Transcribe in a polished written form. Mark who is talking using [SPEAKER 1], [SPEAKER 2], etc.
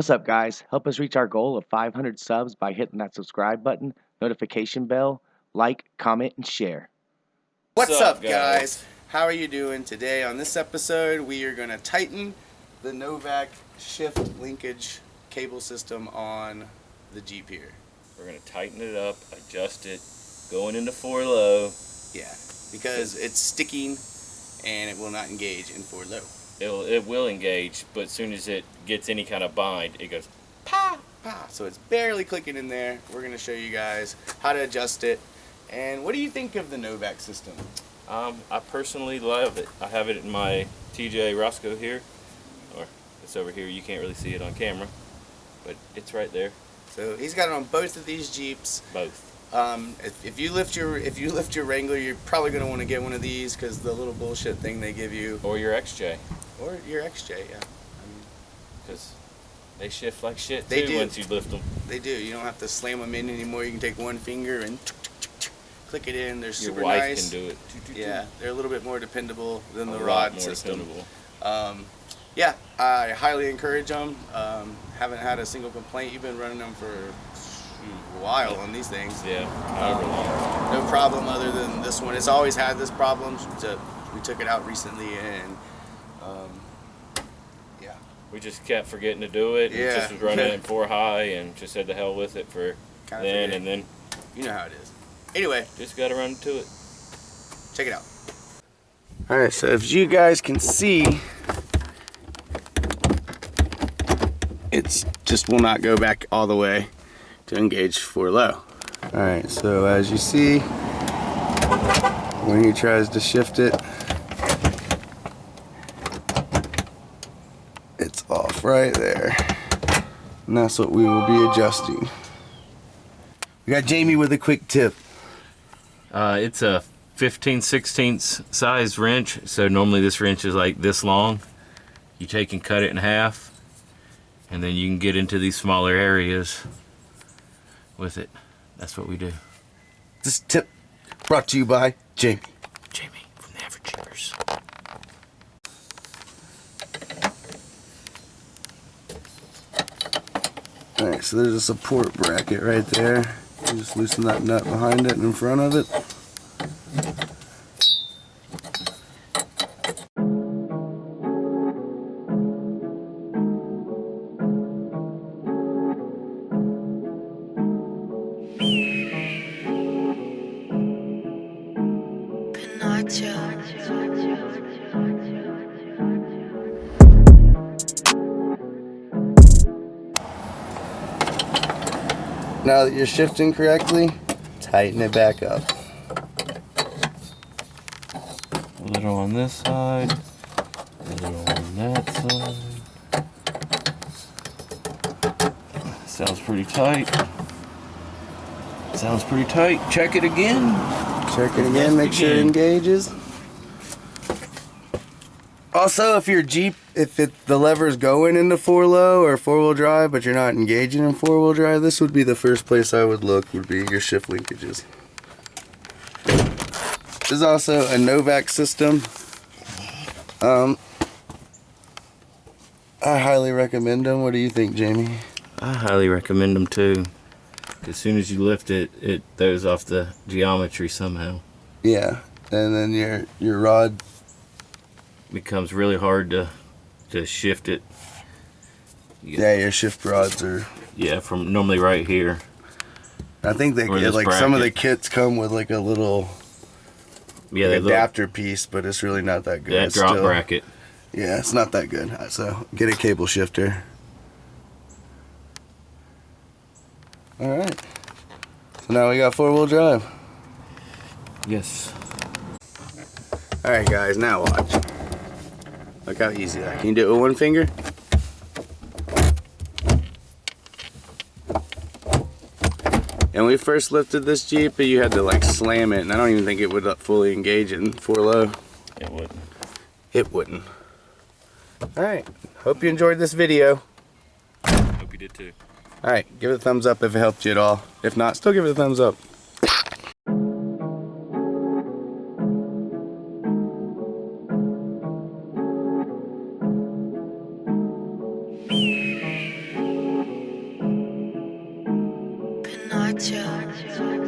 [SPEAKER 1] What's up, guys? Help us reach our goal of 500 subs by hitting that subscribe button, notification bell, like, comment, and share.
[SPEAKER 2] What's up, guys? How are you doing today? On this episode, we are going to tighten the Novak shift linkage cable system on the Jeep here.
[SPEAKER 3] We're going to tighten it up, adjust it, going into 4 low.
[SPEAKER 2] Yeah, because it's sticking and it will not engage in 4 low.
[SPEAKER 3] It will engage, but as soon as it gets any kind of bind, it goes pa,
[SPEAKER 2] pa. So it's barely clicking in there. We're going to show you guys how to adjust it. And what do you think of the Novak system?
[SPEAKER 3] I personally love it. I have it in my TJ Roscoe here, or it's over here. You can't really see it on camera, but it's right there.
[SPEAKER 2] So he's got it on both of these Jeeps.
[SPEAKER 3] Both.
[SPEAKER 2] If you lift your Wrangler, you're probably going to want to get one of these because the little bullshit thing they give you.
[SPEAKER 3] Or your XJ.
[SPEAKER 2] Or your XJ, yeah.
[SPEAKER 3] Because they shift like shit
[SPEAKER 2] they
[SPEAKER 3] too
[SPEAKER 2] do.
[SPEAKER 3] Once you lift them.
[SPEAKER 2] They do. You don't have to slam them in anymore. You can take one finger and click it in. They're super
[SPEAKER 3] nice. Your wife
[SPEAKER 2] nice.
[SPEAKER 3] can do it.
[SPEAKER 2] Yeah, they're a little bit more dependable than the rod system.
[SPEAKER 3] Dependable.
[SPEAKER 2] Yeah, I highly encourage them. Haven't had a single complaint. You've been running them for a while on these things.
[SPEAKER 3] Yeah, however long.
[SPEAKER 2] No problem other than this one. It's always had this problem. So we took it out recently and yeah.
[SPEAKER 3] We just kept forgetting to do it.
[SPEAKER 2] Yeah.
[SPEAKER 3] Just was running it 4 high and just said the hell with it for then and then.
[SPEAKER 2] You know how it is. Anyway.
[SPEAKER 3] Just got to run to it.
[SPEAKER 2] Check it out. Alright, so if you guys can see, it's just will not go back all the way to engage 4 low. Alright, so as you see, when he tries to shift it, it's off right there. And that's what we will be adjusting. We got Jamie with a quick tip.
[SPEAKER 3] It's a 15/16 size wrench, so normally this wrench is like this long. You take and cut it in half, and then you can get into these smaller areas with it. That's what we do.
[SPEAKER 2] This tip brought to you by Jamie.
[SPEAKER 3] Jamie from the Average Jeepers.
[SPEAKER 2] Alright, so there's a support bracket right there. You just loosen that nut behind it and in front of it. Now that you're shifting correctly, tighten it back up.
[SPEAKER 3] A little on this side, a little on that side. Sounds pretty tight. Sounds pretty tight. Check it again.
[SPEAKER 2] Check it again, make sure it engages. Also, if your Jeep, the lever's going into 4 low or 4-wheel drive, but you're not engaging in 4-wheel drive, this would be the first place I would look, would be your shift linkages. This is also a Novak system. I highly recommend them. What do you think, Jamie?
[SPEAKER 3] I highly recommend them too. As soon as you lift it, it throws off the geometry somehow.
[SPEAKER 2] Yeah, and then your rod
[SPEAKER 3] becomes really hard to shift it.
[SPEAKER 2] Yeah, your shift rods are.
[SPEAKER 3] Yeah, from normally right here.
[SPEAKER 2] I think they get like bracket. Some of the kits come with like a little adapter piece, but it's really not that good.
[SPEAKER 3] That drop bracket.
[SPEAKER 2] Yeah, it's not that good. So get a cable shifter. All right. So now we got 4-wheel drive.
[SPEAKER 3] Yes.
[SPEAKER 2] All right, guys. Now watch. Look how easy that. Can you do it with one finger? And we first lifted this Jeep, but you had to like slam it, and I don't even think it would fully engage in 4 low.
[SPEAKER 3] It wouldn't.
[SPEAKER 2] It wouldn't. Alright, hope you enjoyed this video.
[SPEAKER 3] Hope you did too.
[SPEAKER 2] Alright, give it a thumbs up if it helped you at all. If not, still give it a thumbs up.
[SPEAKER 4] Gotcha.